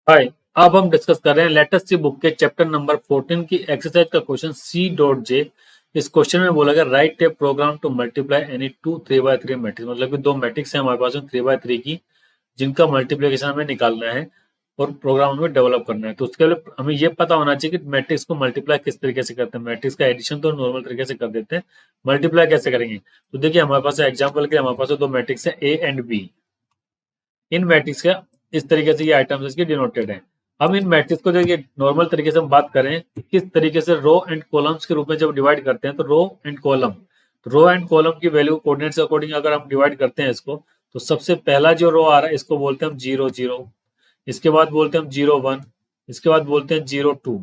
हाय। अब हम डिस्कस कर रहे हैं लेटेस्ट सी बुक के चैप्टर नंबर 14 की एक्सरसाइज का क्वेश्चन C.J। इस क्वेश्चन में बोला गया write a program to multiply any two 3x3 matrix, मतलब कि दो मैट्रिक्स है हमारे पास में 3x3 की, जिनका मल्टीप्लिकेशन हमें निकालना है और प्रोग्राम हमें डेवलप करना है। तो उसके लिए हमें ये पता होना चाहिए कि मैट्रिक्स को मल्टीप्लाई किस तरीके से करते हैं। मैट्रिक्स का एडिशन तो नॉर्मल तरीके से कर देते हैं, मल्टीप्लाई कैसे करेंगे। तो देखिए हमारे पास एग्जाम्पल के हमारे पास दो मैट्रिक्स है A and B। In matrix का इस तरीके से ये आइटम्स इसके डिनोटेड है। हम इन मैट्रिक्स को देखिए नॉर्मल तरीके से हम बात करें कि किस तरीके से रो एंड कॉलम्स के रूप में जब डिवाइड करते हैं तो रो एंड कॉलम की वैल्यू कोऑर्डिनेट्स के अकॉर्डिंग अगर हम डिवाइड करते हैं इसको, तो सबसे पहला जो रो आ रहा है इसको बोलते हैं हम 0 0, इसके बाद बोलते हैं हम 0 1, इसके बाद बोलते हैं 0 2।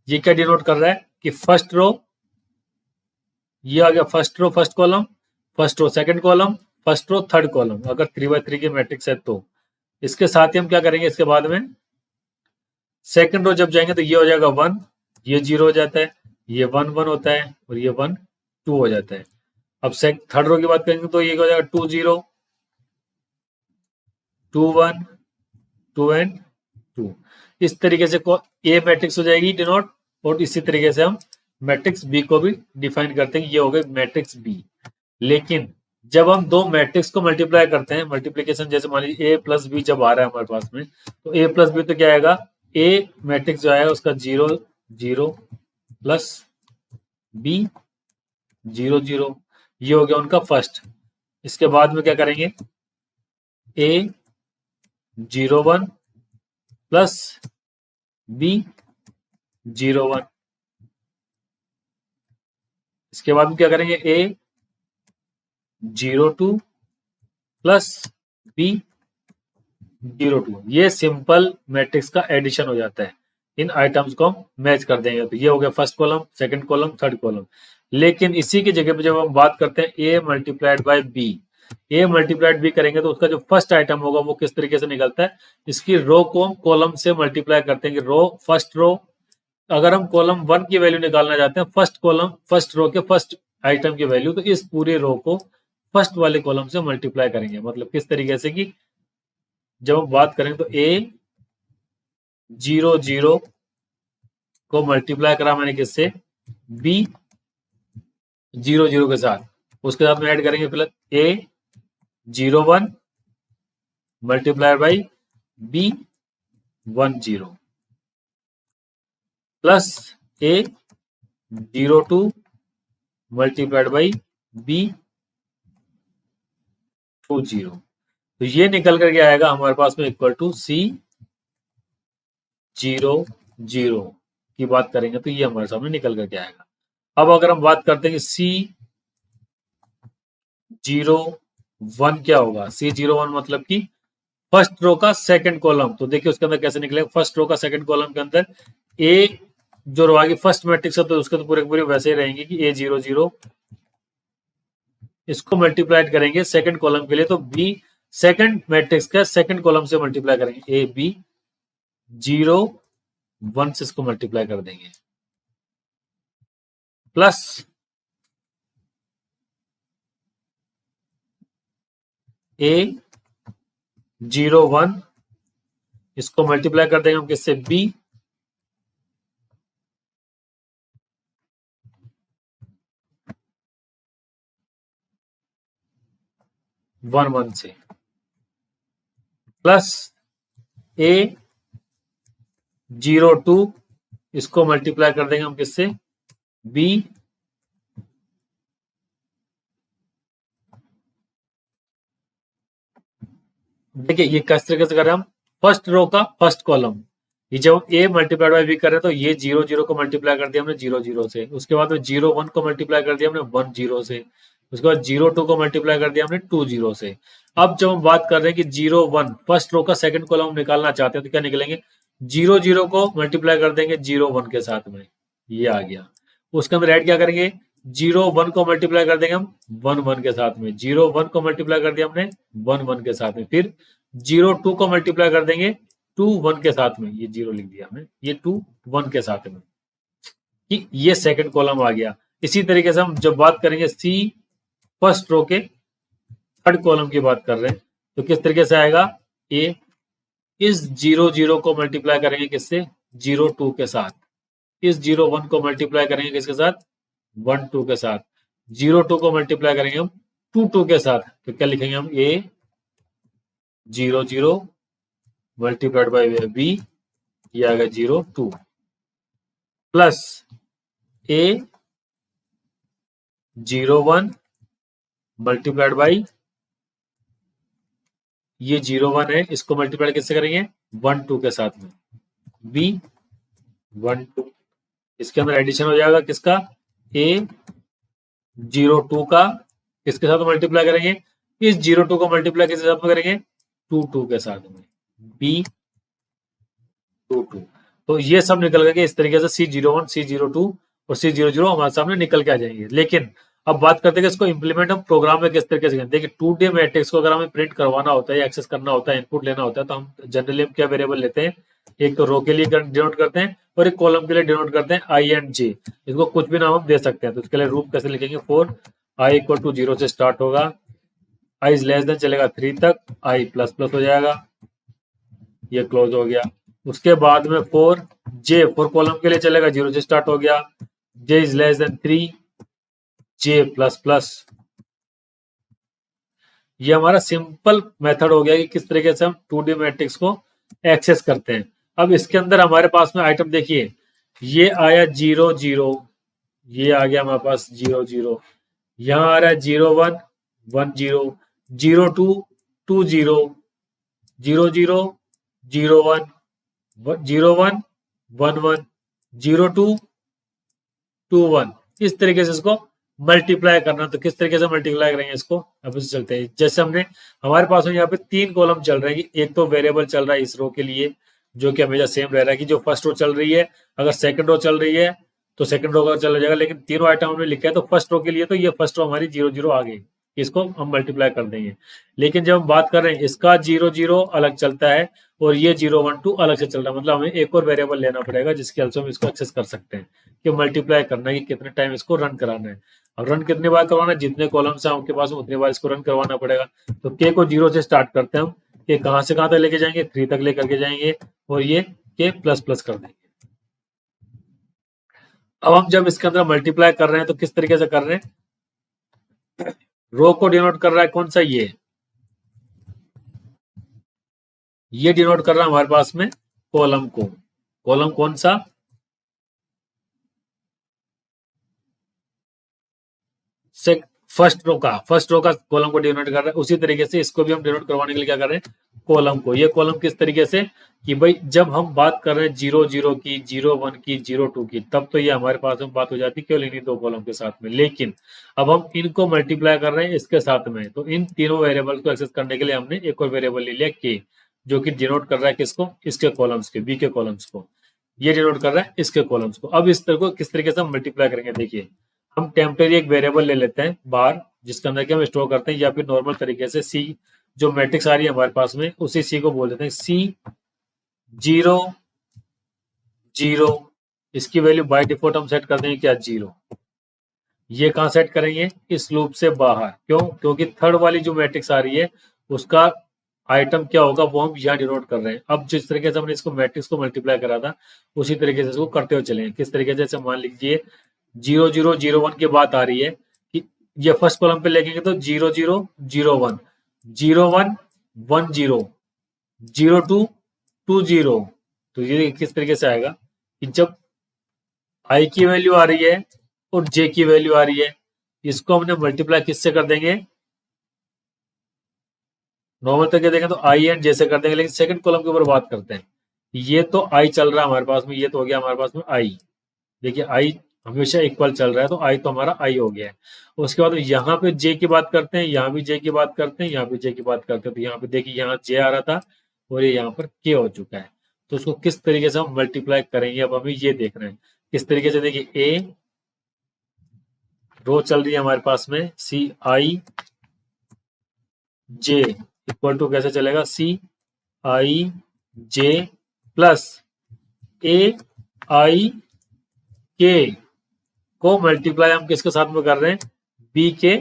ये क्या डिनोट कर रहा है कि फर्स्ट रो, ये आ गया first row first column, first row second column, first row third column, अगर 3x3 की मैट्रिक्स है तो। इसके साथ ही हम क्या करेंगे, इसके बाद में सेकंड रो जब जाएंगे तो ये हो जाएगा 1, ये 0 हो जाता है, ये 1 1 होता है और ये 1 2 हो जाता है। अब थर्ड रो की बात करेंगे तो ये हो जाएगा 2 0 2 1 2 एंड 2। इस तरीके से ए मैट्रिक्स हो जाएगी डिनोट, और इसी तरीके से हम मैट्रिक्स बी को भी डिफाइन करते हैं, ये हो गई मैट्रिक्स बी। लेकिन जब हम दो मैट्रिक्स को मल्टीप्लाई करते हैं, मल्टीप्लीकेशन जैसे मान लीजिए ए प्लस बी जब आ रहा है हमारे पास में, तो ए प्लस बी तो क्या आएगा, ए मैट्रिक्स जो आएगा उसका 0 0 प्लस बी 0 0, ये हो गया उनका फर्स्ट। इसके बाद में क्या करेंगे, ए 0 1 प्लस बी 0 1, इसके बाद में क्या करेंगे, ए 0 2 प्लस बी 0 2। ये सिंपल मैट्रिक्स का एडिशन हो जाता है। इन आइटम्स को हम मैच कर देंगे तो ये हो गया first column, second column, third column. लेकिन इसी की जगह पे जब हम बात करते हैं A multiplied by B, A multiplied B करेंगे तो उसका जो फर्स्ट आइटम होगा वो किस तरीके से निकलता है, इसकी रो को हम कॉलम से मल्टीप्लाई करते हैं कि रो फर्स्ट रो, अगर हम कॉलम 1 की वैल्यू निकालना चाहते हैं, फर्स्ट कॉलम फर्स्ट रो के फर्स्ट आइटम की वैल्यू, तो इस पूरे रो को फर्स्ट वाले कॉलम से मल्टीप्लाई करेंगे। मतलब किस तरीके से कि जब हम बात करें तो ए 0 0 को मल्टीप्लाई करा मैंने किससे, बी 0 0 के साथ, उसके साथ में ऐड करेंगे फिर A 0 1 multiply by B 1 0 plus A 0 2 multiplied by B 2 0। तो ये निकल करके आएगा हमारे पास में इक्वल टू C 0 0 की बात करेंगे तो ये हमारे सामने निकल करके आएगा। अब अगर हम बात करते हैं कि C 0 1 क्या होगा, C 0 1 मतलब कि फर्स्ट रो का सेकंड कॉलम। तो देखिए उसके अंदर कैसे निकलेगा, फर्स्ट रो का सेकंड कॉलम के अंदर ए जो रो आगे फर्स्ट मैट्रिक्स है तो उसके तो पूरे पूरे वैसे ही रहेंगे कि A 0 0, इसको मल्टीप्लाई करेंगे सेकंड कॉलम के लिए तो बी सेकंड मैट्रिक्स का सेकंड कॉलम से मल्टीप्लाई करेंगे, ए बी 0 1 से इसको मल्टीप्लाई कर देंगे, प्लस ए 0 1, इसको मल्टीप्लाई कर देंगे हम किससे, बी 1 1 से, प्लस ए 0 2, इसको मल्टीप्लाई कर देंगे हम किससे, बी देखिए ये किस तरीके से कर रहे हैं हम, फर्स्ट रो का फर्स्ट कॉलम, ये जब ए मल्टीप्लाइड बाय बी कर रहे हैं तो ये 0 0 को मल्टीप्लाई कर दिया हमने 0 0 से, उसके बाद में 0 1 को मल्टीप्लाई कर दिया हमने 1 0 से, उसके बाद 0 2 को मल्टीप्लाई कर दिया हमने 2 0 से। अब जब हम बात कर रहे हैं कि 0 1 फर्स्ट रो का सेकंड कॉलम हम निकालना चाहते हैं तो क्या निकलेंगे, 0 0 को मल्टीप्लाई कर देंगे 0 1 के साथ में, ये आ गया। उसके अंदर ऐड क्या करेंगे, 0 1 को मल्टीप्लाई कर देंगे हम 1 1 के साथ में, 0 1 को मल्टीप्लाई कर दिया हमने 1 1 के साथ में, फिर 0 2 को मल्टीप्लाई कर देंगे 2 1 के साथ में, ये 0 लिख दिया हमने, ये 2 1 के साथ में, कि ये सेकंड कॉलम आ गया। इसी तरीके से हम जब बात करेंगे सी फर्स्ट रो के थर्ड कॉलम की बात कर रहे हैं तो किस तरीके से आएगा, ए, इस 0 0 को मल्टीप्लाई करेंगे किससे, 0 2 के साथ, इस 0 1 को मल्टीप्लाई करेंगे किसके साथ, 1 2 के साथ, 0 2 को मल्टीप्लाई करेंगे हम 2 2 के साथ, तो क्या लिखेंगे हम, ए 0 0 मल्टीप्लाइड बाई बी, ये आ गया 0 2 प्लस ए 0 1 मल्टीप्लाइड बाई, ये 0 1 है, इसको मल्टीप्लाई किससे करेंगे, 1 2 के साथ में, बी 1 2, इसके अंदर एडिशन हो जाएगा किसका, ए 0 2 का किसके साथ मल्टीप्लाई करेंगे, इस 0 2 को मल्टीप्लाई किसके साथ में करेंगे, 2 2 के साथ में, बी 2 2, तो ये सब निकल गए इस तरीके से C01 C02 और C00 हमारे सामने निकल के आ जाएंगे। लेकिन अब बात करते हैं कि इसको इंप्लीमेंट हम प्रोग्राम में किस तरीके से करें। देखिए 2D मैट्रिक्स को अगर हमें प्रिंट करवाना होता है या एक्सेस करना होता है, इनपुट लेना होता है, तो हम जनरली हम क्या वेरिएबल लेते हैं, एक तो रो के लिए डिनोट करते हैं और एक कॉलम के लिए डिनोट करते हैं आई एंड जे, इसको कुछ भी नाम हम दे सकते हैं। तो इसके लिए रूप कैसे लिखेंगे, फॉर आई इक्वल टू 0 से स्टार्ट होगा, आई इज लेस देन चलेगा 3 तक, आई प्लस प्लस हो जाएगा, ये क्लोज हो गया। उसके बाद में फॉर जे, फॉर कॉलम के लिए चलेगा 0 से स्टार्ट हो गया, J is less than 3, J plus plus. ये हमारा सिंपल मेथड हो गया कि किस तरीके से हम 2D मैट्रिक्स को एक्सेस करते हैं। अब इसके अंदर हमारे पास में आइटम देखिए, ये आया 0 0, ये आ गया हमारे पास 0 0, यहाँ आ रहा है 0 1 1 0, 0 2 2 0, 0 0 0 1 0 1 1 1, 0 2 2 1, इस तरीके से इसको मल्टीप्लाई करना। तो किस तरीके से मल्टीप्लाई करेंगे इसको, अब इससे चलते हैं। जैसे हमने हमारे पास में यहाँ पे 3 कॉलम चल रहे हैं कि एक तो वेरिएबल चल रहा है इस रो के लिए जो कि हमेशा सेम रह रहा है कि जो फर्स्ट रो चल रही है, अगर सेकंड रो चल रही है तो सेकंड रो का चला जाएगा, लेकिन तीनों आइटम हमने लिखा है तो फर्स्ट रो के लिए तो ये फर्स्ट रो हमारी 0 0 आ गई, इसको हम मल्टीप्लाई कर देंगे। लेकिन जब हम बात कर रहे हैं इसका 0 0 अलग चलता है और ये 0 1 2 अलग से चल रहा है, मतलब हमें एक और वेरिएबल लेना पड़ेगा जिसके हेल्प से हम इसको एक्सेस कर सकते हैं कि मल्टीप्लाई करना है कि कितने टाइम इसको रन कराना है। अब रन कितने बार करवाना है, जितने कॉलम्स हैं आपके पास उतने बार इसको रन करवाना पड़ेगा। तो के को 0 से स्टार्ट करते हैं हम, के कहां से कहां तक लेके जाएंगे, 3 तक लेकर के जाएंगे और ये के प्लस प्लस कर देंगे। अब हम जब इसके अंदर मल्टीप्लाई कर रहे हैं तो किस तरीके से कर रहे हैं, रो को डिनोट कर रहा है कौन सा, ये डिनोट कर रहा है हमारे पास में कॉलम को, कॉलम कौन सा, फर्स्ट रो का कॉलम को डिनोट कर रहा है। उसी तरीके से इसको भी हम डिनोट करवाने के लिए क्या कर रहे हैं, कॉलम को। ये कॉलम किस तरीके से कि भाई जब हम बात कर रहे हैं 0 0 की, 0 1 की, 0 2 की, तब तो ये हमारे पास में बात हो जाती है केवल इन्हीं 2 कॉलम के साथ में। लेकिन अब हम इनको मल्टीप्लाई कर रहे हैं इसके साथ में, तो इन तीनों वेरिएबल को एक्सेस करने के लिए हमने एक और वेरिएबल ले लिया के, जो कि डिनोट कर रहा है किसको, इसके कॉलम्स के, बी के कॉलम्स को, ये डिनोट कर रहा है इसके कॉलम्स को। अब इस तरह को किस तरीके से हम मल्टीप्लाई करेंगे, देखिए हम टेम्परेरी एक वेरिएबल ले लेते हैं बाहर जिसके अंदर के हम स्टोर करते हैं, या फिर नॉर्मल तरीके से सी जो मैट्रिक्स आ रही है हमारे पास में उसी सी को बोल देते हैं सी 0 0, इसकी वैल्यू बाय डिफॉल्ट हम सेट कर देंगे क्या, 0। ये कहां सेट करेंगे, इस लूप से बाहर, क्यों, क्योंकि थर्ड वाली जो मैट्रिक्स आ रही है उसका आइटम क्या होगा वो हम यहाँ डिनोट कर रहे हैं। अब जिस तरीके से हमने इसको मैट्रिक्स को मल्टीप्लाई करा था उसी तरीके से इसको करते हुए चलेंगे। किस तरीके से, मान लीजिए 0 0 0 1 की बात आ रही है कि ये फर्स्ट कॉलम पे लिखेंगे तो 0 0 0 1, 0 1 1 0, 0 2 2 0। तो ये किस तरीके से आएगा कि जब आई की वैल्यू आ रही है और जे की वैल्यू आ रही है, इसको हमने मल्टीप्लाई किससे कर देंगे, नॉर्मल तरीके देखें तो आई एंड जे से कर देंगे। लेकिन सेकंड कॉलम के ऊपर बात करते हैं, ये तो आई चल रहा है हमारे पास में, ये तो हो गया हमारे पास में आई, देखिए आई हमेशा इक्वल चल रहा है तो आई तो हमारा आई हो गया है। उसके बाद यहाँ पे जे की बात करते हैं, यहाँ भी जे की बात करते हैं, यहाँ भी जे की बात करते हैं। तो यहाँ पे देखिए यहाँ जे आ रहा था और ये यहाँ पर के हो चुका है। तो उसको किस तरीके से हम मल्टीप्लाई करेंगे, अब हमें ये देखना है किस तरीके से। देखिए ए रो चल रही है हमारे पास में सी आई जे इक्वल टू कैसे चलेगा, सी आई जे प्लस ए आई के को मल्टीप्लाई हम किसके साथ में कर रहे हैं, बी के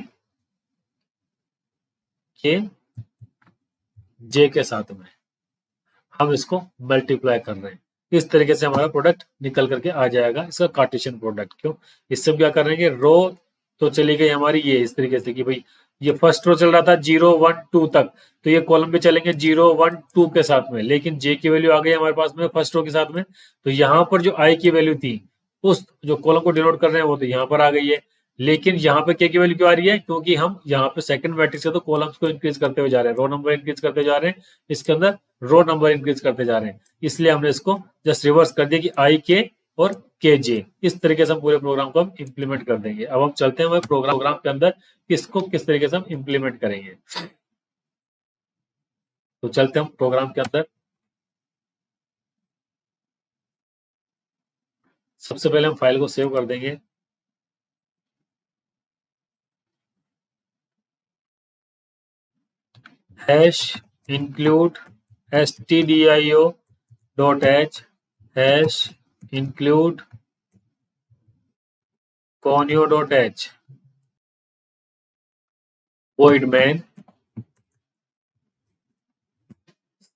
जे के साथ में हम इसको मल्टीप्लाई कर रहे हैं। इस तरीके से हमारा प्रोडक्ट निकल करके आ जाएगा, इसका कार्टेशियन प्रोडक्ट। क्यों? इससे क्या करेंगे, रो तो चली गई हमारी ये इस तरीके से कि भाई ये फर्स्ट रो चल रहा था 0 1 2 तक, तो ये कॉलम पे चलेंगे 0 1 2 के साथ में, लेकिन जे की वैल्यू आ गई हमारे पास में फर्स्ट रो के साथ में, तो यहाँ पर जो आई की वैल्यू थी उस जो कॉलम को डिनोट कर रहे हैं वो तो यहाँ पर आ गई है, लेकिन यहाँ पे के की वैल्यू क्यों आ रही है? क्योंकि हम यहाँ पे सेकंड मैट्रिक्स है तो कॉलम्स को इंक्रीज करते हुए जा रहे हैं, रो नंबर इंक्रीज करते जा रहे हैं, इसके अंदर रो नंबर इंक्रीज करते जा रहे हैं, इसलिए हमने इसको जस्ट रिवर्स कर दिया कि आई के और के जे। इस तरीके से हम पूरे प्रोग्राम को हम इंप्लीमेंट कर देंगे। अब हम चलते हैं प्रोग्राम के अंदर किसको किस तरीके से हम इंप्लीमेंट करेंगे। तो चलते हैं प्रोग्राम के अंदर। सबसे पहले हम फाइल को सेव कर देंगे। Hash include stdio.h hash include conio.h void main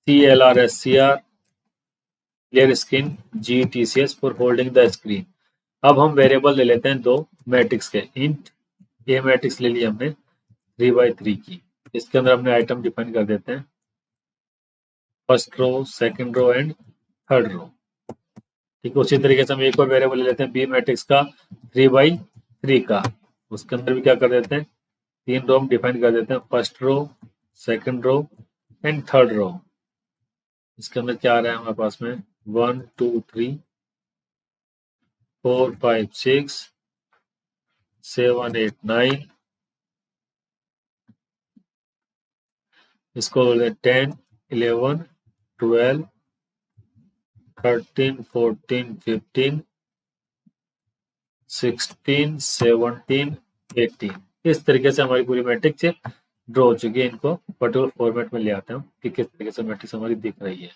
clrscr clear screen gtcs for holding the screen। अब हम वेरिएबल ले लेते हैं दो मैट्रिक्स के, इंट ए मैट्रिक्स ले लिया हमने 3x3 की, इसके अंदर हमने आइटम डिफाइन कर देते हैं first row, second row and third row. ठीक है, उसी तरीके से हम एक और वेरिएबल ले लेते हैं बी मैट्रिक्स का 3x3 का, उसके अंदर भी क्या कर देते हैं 3 रो हम डिफाइन कर देते हैं first row, second row and third row. इसके अंदर क्या आ रहा है हमारे पास में 1 2 3 4 5 6 7 8 9, इसको 10 11 12 13 14 15 16 17 18। इस तरीके से हमारी पूरी मैट्रिक्स ड्रॉ हो चुकी है। इनको पर्टिकुलर फॉर्मेट में ले आते हैं कि किस तरीके से मैट्रिक्स हमारी दिख रही है।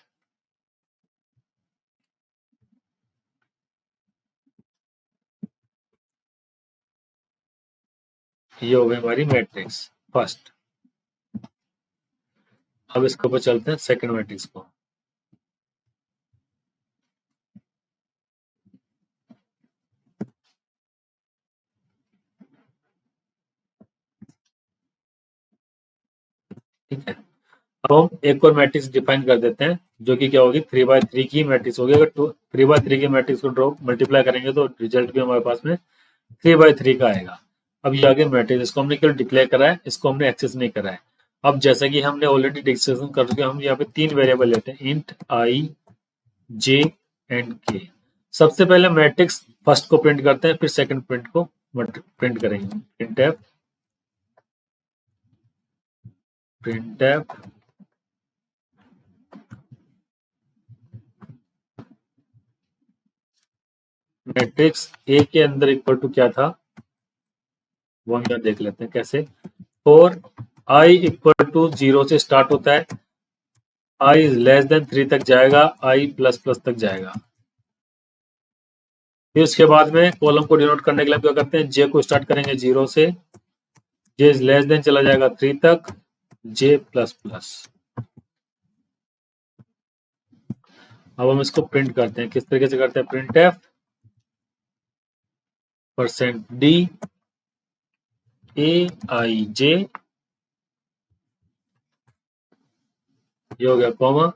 ये हो गई हमारी मैट्रिक्स फर्स्ट। अब इसके ऊपर चलते हैं सेकंड मैट्रिक्स को। ठीक है, अब हम एक और मैट्रिक्स डिफाइन कर देते हैं जो कि क्या होगी 3x3 की मैट्रिक्स होगी। अगर 3x3 की मैट्रिक्स को ड्रॉ मल्टीप्लाई करेंगे तो रिजल्ट भी हमारे पास में 3x3 का आएगा। अब ये आगे मैट्रिक्स, इसको हमने केवल डिक्लेयर करा है, इसको हमने एक्सेस नहीं करा है। अब जैसा कि हमने ऑलरेडी डिस्कशन कर चुके, हम यहाँ पे 3 वेरिएबल लेते हैं इंट आई जे एंड के। सबसे पहले मैट्रिक्स फर्स्ट को प्रिंट करते हैं, फिर सेकंड प्रिंट को प्रिंट करेंगे। printf मैट्रिक्स ए के अंदर इक्वल टू क्या था वो हम यहाँ देख लेते हैं कैसे। फॉर आई इक्वल टू 0 से स्टार्ट होता है, आई लेस देन 3 तक जाएगा, आई प्लस प्लस तक जाएगा। फिर उसके बाद में कॉलम को डिनोट करने के लिए क्या करते हैं, जे को स्टार्ट करेंगे 0 से, जे लेस देन चला जाएगा 3 तक, जे प्लस प्लस। अब हम इसको प्रिंट करते हैं, किस तरीके से करते हैं, प्रिंट एफ %d ए आई जे, ये हो गया कॉमा,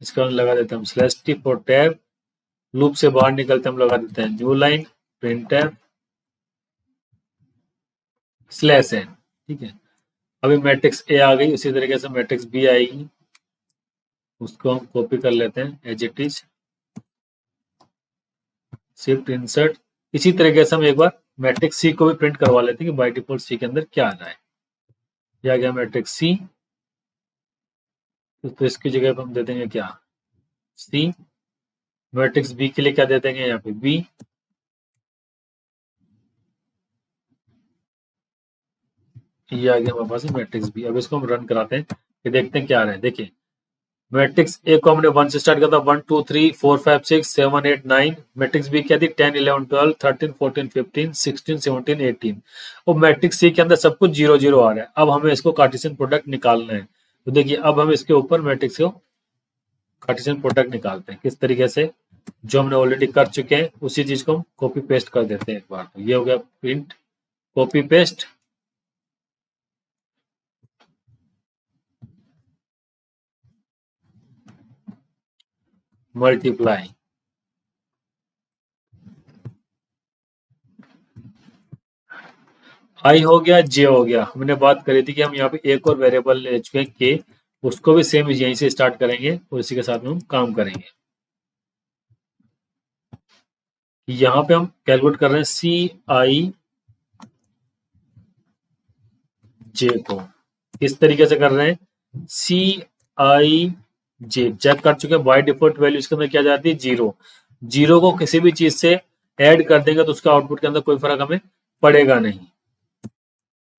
इसका लगा देते हैं हम /t फॉर टैब, लूप से बाहर निकलते हम लगा देते हैं new line print F /n। ठीक है, अभी मैट्रिक्स ए आ गई, उसी तरीके से मैट्रिक्स बी आएगी, उसको हम कॉपी कर लेते हैं as it is, shift insert. इसी तरीके से हम एक बार मैट्रिक्स सी को भी प्रिंट करवा लेते हैं कि बाय डिफॉल्ट सी के अंदर क्या आ रहा है। यह आ गया मैट्रिक्स सी, तो इसकी जगह पर हम दे देंगे क्या सी। मैट्रिक्स बी के लिए क्या दे देंगे यहाँ पे बी, ये आ गया हमारे पास मैट्रिक्स बी। अब इसको हम रन कराते हैं कि देखते हैं क्या आ रहा है। देखिए मैट्रिक्स ए को हमने 1 से स्टार्ट किया था, 1 2 3 4 5 6 7 8 9। मैट्रिक्स बी क्या थी 10 11 12 13 14 15 16 17 18। और मैट्रिक्स सी के अंदर सब कुछ 0 0 आ रहा है। अब हमें इसको कार्टेशियन प्रोडक्ट निकालना है, तो देखिए अब हम इसके ऊपर मैट्रिक्स को कार्टेशियन प्रोडक्ट निकालते हैं किस तरीके से, जो हमने ऑलरेडी कर चुके हैं उसी चीज को हम कॉपी पेस्ट कर देते हैं एक बार। तो ये हो गया प्रिंट कॉपी पेस्ट, मल्टीप्लाई, आई हो गया, जे हो गया। हमने बात करी थी कि हम यहाँ पे एक और वेरिएबल ले चुके हैं के, उसको भी सेम यहीं से स्टार्ट करेंगे और इसी के साथ में हम काम करेंगे। यहाँ पे हम कैलकुलेट कर रहे हैं सी आई जे को, किस तरीके से कर रहे हैं, सी आई जे चेक कर चुके हैं, बाय डिफॉल्ट वैल्यू इसके अंदर क्या जाती है, जीरो। जीरो को किसी भी चीज से ऐड कर देंगे तो उसका आउटपुट के अंदर कोई फर्क हमें पड़ेगा नहीं।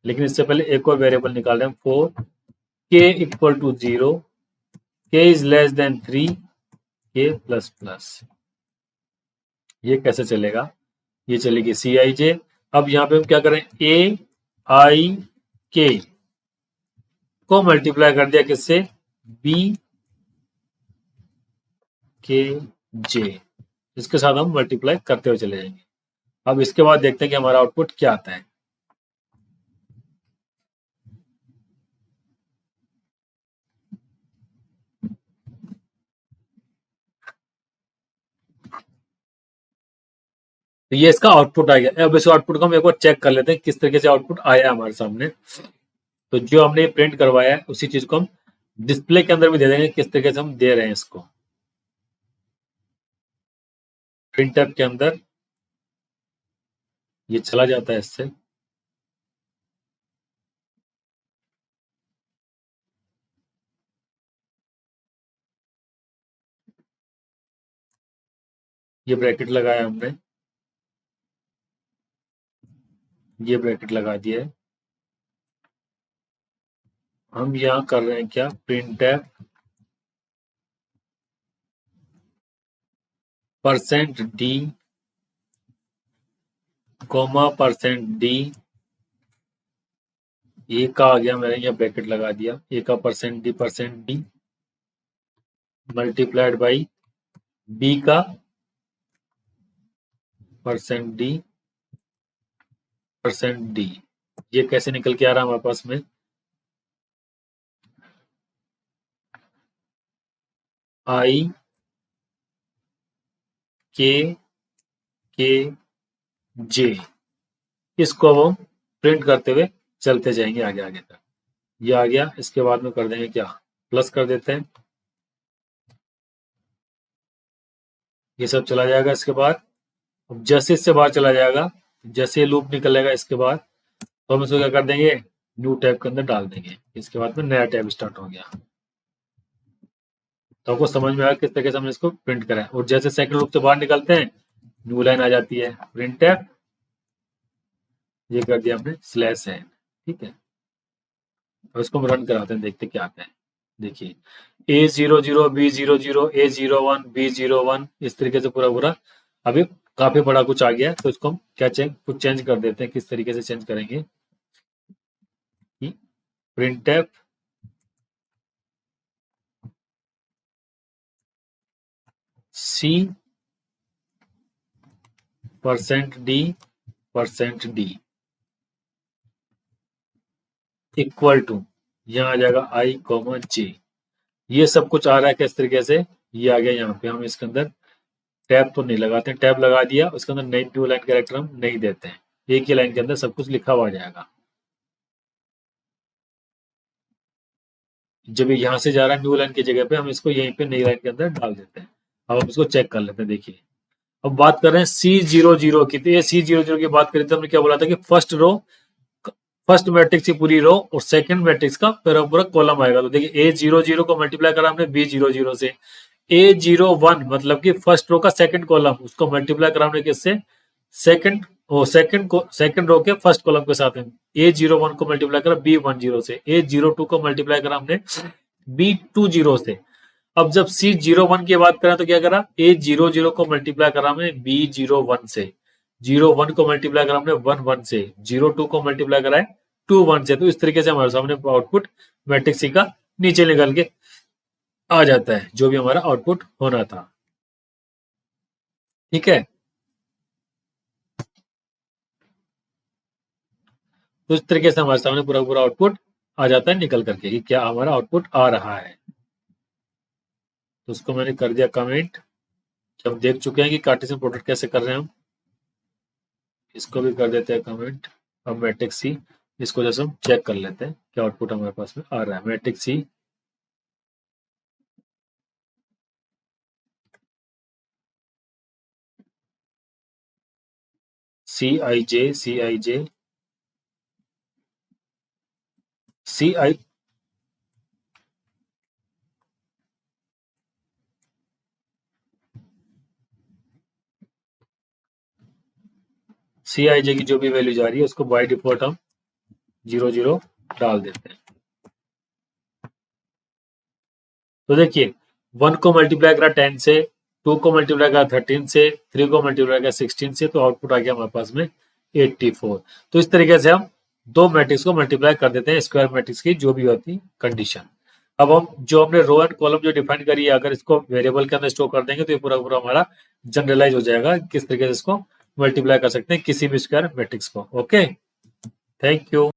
लेकिन इससे पहले एक और वेरिएबल निकाल रहे हैं, फोर के इक्वल टू जीरो, के इज लेस देन थ्री, के प्लस प्लस। ये कैसे चलेगा, ये चलेगी सी आई जे। अब यहाँ पे हम क्या करें, ए आई के को मल्टीप्लाई कर दिया किससे, बी के जे, इसके साथ हम मल्टीप्लाई करते हुए चले जाएंगे। अब इसके बाद देखते हैं कि हमारा आउटपुट क्या आता है। तो ये इसका आउटपुट आ गया। अब इस आउटपुट को हम एक बार चेक कर लेते हैं किस तरीके से आउटपुट आया हमारे सामने। तो जो हमने प्रिंट करवाया है उसी चीज को हम डिस्प्ले के अंदर भी दे देंगे, किस तरीके से हम दे रहे हैं इसको। प्रिंटर के अंदर ये चला जाता है इससे, ये ब्रैकेट लगाया हमने, ये ब्रैकेट लगा दिया है। हम यहाँ कर रहे हैं क्या, print percent D comma percent D, A का आ गया, मैंने यहाँ ब्रैकेट लगा दिया, ए का percent D multiplied by B का परसेंट डी। ये कैसे निकल के आ रहा है हमारे पास में, आई के जे, इसको अब हम प्रिंट करते हुए चलते जाएंगे आगे आगे तक। ये आ गया, इसके बाद में कर देंगे क्या, प्लस कर देते हैं, ये सब चला जाएगा। इसके बाद अब जैसे इससे बाहर चला जाएगा, जैसे लूप निकलेगा इसके बाद, तो हम इसको क्या कर देंगे, न्यू टैब के अंदर डाल देंगे। इसके बाद में नया टैब स्टार्ट हो गया। तो आपको समझ में आया किस तरीके से हमने इसको प्रिंट करा है। और जैसे सेकंड लूप से बाहर निकलते हैं, न्यू लाइन आ जाती है, प्रिंट टैब, ये कर दिया हमने स्लैश एन, ठीक है। और इसको हम रन कराते हैं, देखते क्या आता है। देखिए A00, B00, A01, B01, इस तरीके से पूरा पूरा अभी काफी बड़ा कुछ आ गया है। तो इसको हम क्या कुछ चेंज कर देते हैं। किस तरीके से चेंज करेंगे, print tab C percent D equal to, यहाँ आ जाएगा आई कॉमा जे। ये सब कुछ आ रहा है किस तरीके से, ये आ गया। यहाँ पे हम इसके अंदर टैब तो नहीं लगाते, टैब लगा दिया, उसके अंदर नई न्यू लाइन कैरेक्टर हम नहीं देते हैं, एक ही लाइन के अंदर सब कुछ लिखा हुआ आ जाएगा। जब यहाँ से जा रहा है न्यू लाइन की जगह पे, हम इसको यहीं पे नई लाइन के अंदर डाल देते हैं। अब हम इसको चेक कर लेते हैं। देखिए अब बात कर रहे हैं C00 की। तो ये C00 की बात करी तो हमने क्या बोला था कि फर्स्ट मैट्रिक्स की पूरी रो और सेकंड मैट्रिक्स का पूरा पूरा कॉलम आएगा। तो देखिए A00 को मल्टीप्लाई करा हमने B00 से, A01 मतलब कि फर्स्ट रो का सेकंड कॉलम, उसको मल्टीप्लाई करा हमने किससे, सेकंड रो के फर्स्ट कॉलम के साथ में। A01 को मल्टीप्लाई करा B10 से, A02 को मल्टीप्लाई करा हमने B20 से। अब जब C01 की बात करें तो क्या करा, A00 को मल्टीप्लाई करा हमने B01 से, 01 को मल्टीप्लाई करा हमने 11 से, 02 को मल्टीप्लाई करा है 21 से। तो इस तरीके से हमारे सामने आउटपुट मैट्रिक्स सी का नीचे निकल के आ जाता है जो भी हमारा आउटपुट होना था। ठीक है, तो इस तरीके से हमारे सामने पूरा पूरा आउटपुट आ जाता है निकल करके कि क्या हमारा आउटपुट आ रहा है। तो उसको मैंने कर दिया कमेंट। हम देख चुके हैं कि कार्टेशियन प्रोडक्ट कैसे कर रहे हैं हम। इसको भी कर देते हैं कमेंट। अब मैट्रिक्स सी, इसको जैसे हम चेक कर लेते हैं क्या आउटपुट हमारे पास में आ रहा है। मैट्रिक्स सी, सी आई जे, सी आई जे, सी आई, सी आई जे की जो भी वैल्यू जा रही है उसको बाय डिफॉल्ट हम 0 0 डाल देते हैं। तो देखिए 1 को मल्टीप्लाई करा 10 से, 2 को मल्टीप्लाई करा 13 से, 3 को मल्टीप्लाई करा 16 से, तो आउटपुट आ गया हमारे पास में 84। तो इस तरीके से हम दो मैट्रिक्स को मल्टीप्लाई कर देते हैं स्क्वायर मैट्रिक्स की जो भी होती कंडीशन। अब हम जो हमने रो एंड कॉलम जो डिफाइन करी है अगर इसको वेरिएबल के अंदर स्टोर कर देंगे तो ये पूरा पूरा हमारा जनरलाइज हो जाएगा किस तरीके से इसको मल्टीप्लाई कर सकते हैं किसी भी स्क्वायर मैट्रिक्स को। Okay, thank you.